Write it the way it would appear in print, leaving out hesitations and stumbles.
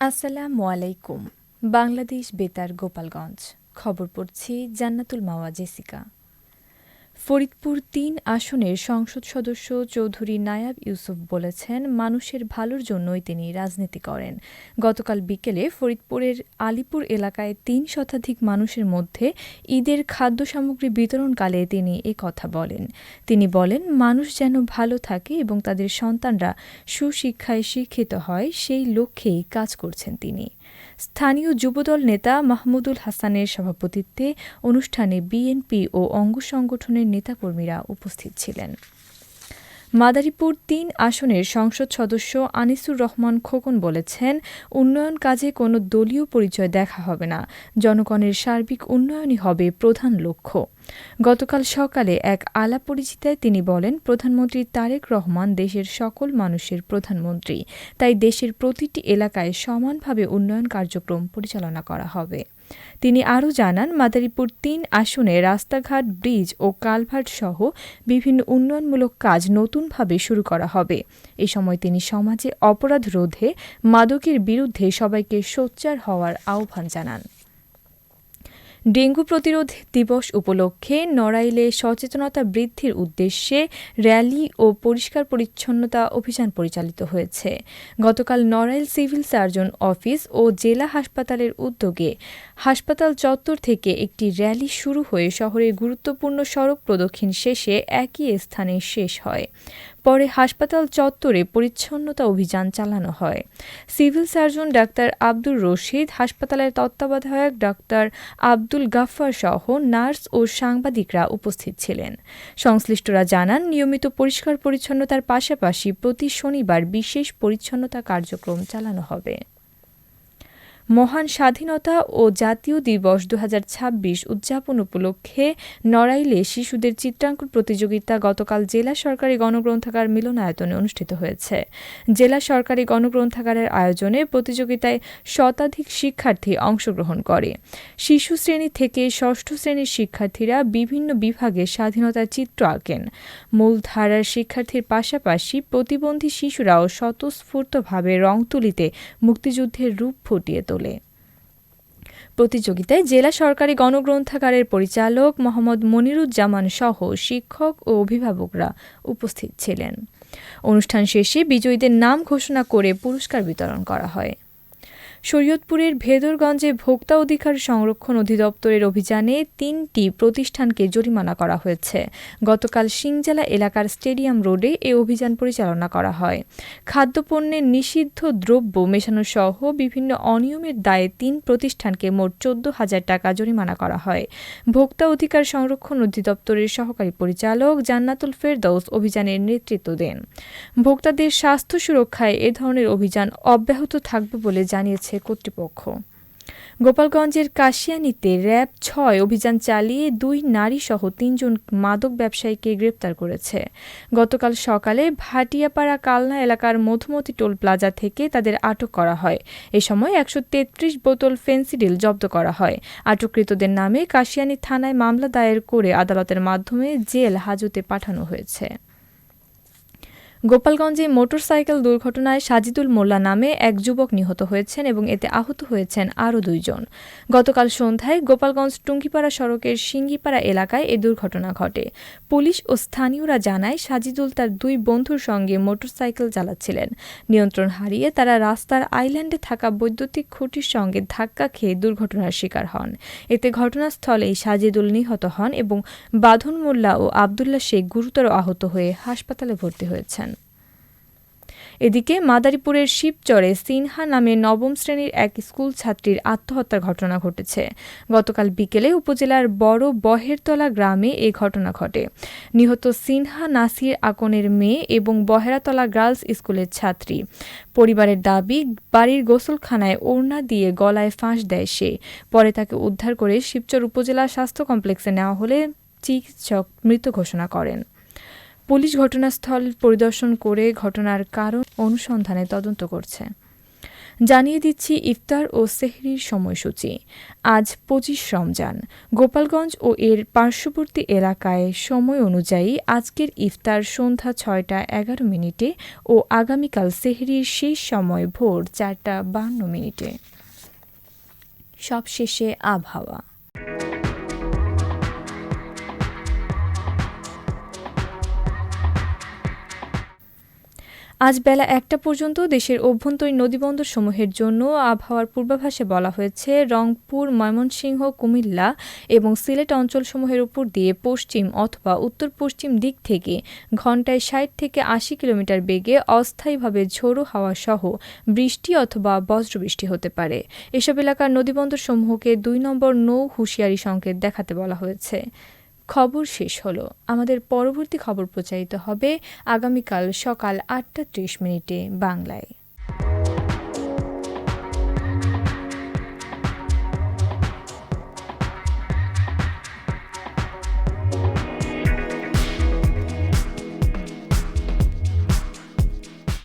আসসালামু আলাইকুম। বাংলাদেশ বেতার গোপালগঞ্জ খবর পড়ছি জান্নাতুল মাওয়া জেসিকা। ফরিদপুর ৩ আসনের সংসদ সদস্য চৌধুরী নায়াব ইউসুফ বলেছেন, মানুষের ভালোর জন্যই তিনি রাজনীতি করেন। গতকাল বিকেলে ফরিদপুরের আলীপুর এলাকায় ৩ শতাধিক মানুষের মধ্যে ঈদের খাদ্য সামগ্রী বিতরণকালে তিনি এ কথা বলেন। তিনি বলেন, মানুষ যেন ভালো থাকে এবং তাদের সন্তানরা সুশিক্ষায় শিক্ষিত হয়, সেই লক্ষ্যেই কাজ করছেন তিনি। স্থানীয় যুবদল নেতা মাহমুদুল হাসানের সভাপতিত্বে অনুষ্ঠানে বিএনপি ও অঙ্গ সংগঠনের নেতাকর্মীরা উপস্থিত ছিলেন। মাদারীপুর ৩ আসনের সংসদ সদস্য আনিসুর রহমান খোকন বলেছেন, উন্নয়ন কাজে কোনো দলীয় পরিচয় দেখা হবে না, জনগণের সার্বিক উন্নয়নই হবে প্রধান লক্ষ্য। গতকাল সকালে এক আলাপ পরিচিতায় তিনি বলেন, প্রধানমন্ত্রী তারেক রহমান দেশের সকল মানুষের প্রধানমন্ত্রী, তাই দেশের প্রতিটি এলাকায় সমানভাবে উন্নয়ন কার্যক্রম পরিচালনা করা হবে। তিনি আরও জানান, মাদারীপুর ৩ আসনে রাস্তাঘাট, ব্রিজ ও কালভার্ট সহ বিভিন্ন উন্নয়নমূলক কাজ নতুনভাবে শুরু করা হবে। এ সময় তিনি সমাজে অপরাধ রোধে মাদকের বিরুদ্ধে সবাইকে সোচ্চার হওয়ার আহ্বান জানান। ডেঙ্গু প্রতিরোধ দিবস উপলক্ষে নড়াইলে সচেতনতা বৃদ্ধির উদ্দেশ্যে র্যালি ও পরিষ্কার পরিচ্ছন্নতা অভিযান পরিচালিত হয়েছে। গতকাল নড়াইল সিভিল সার্জন অফিস ও জেলা হাসপাতালের উদ্যোগে হাসপাতাল চত্বর থেকে একটি র্যালি শুরু হয়ে শহরের গুরুত্বপূর্ণ সড়ক প্রদক্ষিণ শেষে একই স্থানে শেষ হয়। পরে হাসপাতাল চত্বরে পরিচ্ছন্নতা অভিযান চালানো হয়। Civil surgeon doctor Abdur Rashid, হাসপাতালের তত্ত্বাবধায়ক ডাক্তার আব্দুল গাফফার সহ নার্স ও সাংবাদিকরা উপস্থিত ছিলেন। সংশ্লিষ্টরা জানান, নিয়মিত পরিষ্কার পরিচ্ছন্নতার পাশাপাশি প্রতি শনিবার বিশেষ পরিচ্ছন্নতা কার্যক্রম চালানো হবে। মহান স্বাধীনতা ও জাতীয় দিবস ২০২৬ উদযাপন উপলক্ষে নড়াইলে শিশুদের চিত্রাঙ্কন প্রতিযোগিতা গতকাল জেলা সরকারি গণগ্রন্থাগার মিলনায়তনে অনুষ্ঠিত হয়েছে। জেলা সরকারি গণগ্রন্থাগারের আয়োজনে প্রতিযোগিতায় শতাধিক শিক্ষার্থী অংশগ্রহণ করে। শিশু শ্রেণী থেকে ষষ্ঠ শ্রেণীর শিক্ষার্থীরা বিভিন্ন বিভাগে স্বাধীনতার চিত্র আঁকেন। মূলধারার শিক্ষার্থীর পাশাপাশি প্রতিবন্ধী শিশুরাও স্বতঃস্ফূর্তভাবে রং তুলিতে মুক্তিযুদ্ধের রূপ ফুটিয়ে তোলে। প্রতিযোগিতায় জেলা সরকারি গণগ্রন্থাগারের পরিচালক মোহাম্মদ মনিরুজ্জামান সহ শিক্ষক ও অভিভাবকরা উপস্থিত ছিলেন। অনুষ্ঠান শেষে বিজয়ীদের নাম ঘোষণা করে পুরস্কার বিতরণ করা হয়। শরীয়তপুরের ভেদরগঞ্জে ভোক্তা অধিকার সংরক্ষণ অধিদপ্তরের অভিযানে ৩টি প্রতিষ্ঠানকে জরিমানা করা হয়েছে। গতকাল সিংজেলা এলাকার স্টেডিয়াম রোডে এ অভিযান পরিচালনা করা হয়। খাদ্যপণ্যে নিষিদ্ধ দ্রব্য মেশানো সহ বিভিন্ন অনিয়মের দায়ে ৩ প্রতিষ্ঠানকে মোট ১৪,০০০ টাকা জরিমানা করা হয়। ভোক্তা অধিকার সংরক্ষণ অধিদপ্তরের সহকারী পরিচালক জান্নাতুল ফেরদৌস অভিযানের নেতৃত্ব দেন। ভোক্তাদের স্বাস্থ্য সুরক্ষায় এ ধরনের অভিযান অব্যাহত থাকবে বলে জানিয়েছে কর্তৃপক্ষ। গোপালগঞ্জের কাশিয়ানীতে র‍্যাব ৬ অভিযান চালিয়ে ২ নারীসহ ৩ জন মাদক ব্যবসায়ীকে গ্রেপ্তার করেছে। গতকাল সকালে ভাটিয়াপাড়া কালনা এলাকার মধুমতি টোল প্লাজা থেকে তাদের আটক করা হয়। এ সময় ১৩৩ বোতল ফেনসিডিল জব্দ করা হয়। আটককৃতদের নামে কাশিয়ানী থানায় মামলা দায়ের করে আদালতের মাধ্যমে জেল হাজতে পাঠানো হয়েছে। গোপালগঞ্জে মোটরসাইকেল দুর্ঘটনায় সাজিদুল মোল্লা নামে এক যুবক নিহত হয়েছেন এবং এতে আহত হয়েছেন আরও ২ জন। গতকাল সন্ধ্যায় গোপালগঞ্জ টুঙ্গিপাড়া সড়কের সিঙ্গিপাড়া এলাকায় এ দুর্ঘটনা ঘটে। পুলিশ ও স্থানীয়রা জানায়, সাজিদুল তার ২ বন্ধুর সঙ্গে মোটরসাইকেল চালাচ্ছিলেন। নিয়ন্ত্রণ হারিয়ে তারা রাস্তার আইল্যান্ডে থাকা বৈদ্যুতিক খুঁটির সঙ্গে ধাক্কা খেয়ে দুর্ঘটনার শিকার হন। এতে ঘটনাস্থলেই সাজিদুল নিহত হন এবং বাঁধন মোল্লা ও আবদুল্লাহ শেখ গুরুতর আহত হয়ে হাসপাতালে ভর্তি হয়েছেন। এদিকে মাদারীপুরের শিবচরে সিনহা নামে নবম শ্রেণীর এক স্কুল ছাত্রীর আত্মহত্যার ঘটনা ঘটেছে। গতকাল বিকেলে উপজেলার বড় বহেরতলা গ্রামে এ ঘটনা ঘটে। নিহত সিনহা নাসির আকনের মেয়ে এবং বহেরাতলা গার্লস স্কুলের ছাত্রী। পরিবারের দাবি, বাড়ির গোসলখানায় ওড়না দিয়ে গলায় ফাঁস দেয় সে। পরে তাকে উদ্ধার করে শিবচর উপজেলা স্বাস্থ্য কমপ্লেক্সে নেওয়া হলে চিকিৎসক মৃত ঘোষণা করেন। পুলিশ ঘটনাস্থল পরিদর্শন করে ঘটনার কারণ অনুসন্ধানে তদন্ত করছে। জানিয়ে দিচ্ছি ইফতার ও সেহরির সময়সূচি। আজ ২৫ রমজান। গোপালগঞ্জ ও এর পার্শ্ববর্তী এলাকায় সময় অনুযায়ী আজকের ইফতার সন্ধ্যা ৬টা ১১ মিনিটে ও আগামীকাল সেহরির শেষ সময় ভোর ৪টা ৫২ মিনিটে। সবশেষে আবহাওয়া। আজ বেলা ১টা পর্যন্ত দেশের অভ্যন্তরীণ নদীবন্দরসমূহের জন্য আবহাওয়ার পূর্বাভাসে বলা হয়েছে, রংপুর, ময়মনসিংহ, কুমিল্লা এবং সিলেট অঞ্চলসমূহের উপর দিয়ে পশ্চিম অথবা উত্তর-পশ্চিম দিক থেকে ঘন্টায় ৬০ থেকে ৮০ কিলোমিটার বেগে অস্থায়ীভাবে ঝোড়ো হাওয়া সহ বৃষ্টি অথবা বজ্রবৃষ্টি হতে পারে। এসব এলাকার নদীবন্দরসমূহকে ২ নম্বর নৌ হুঁশিয়ারি সংকেত দেখাতে বলা হয়েছে। খবর শেষ হলো। আমাদের পরবর্তী খবর প্রচারিত হবে আগামীকাল সকাল ৮টা ৩০ মিনিটে বাংলায়।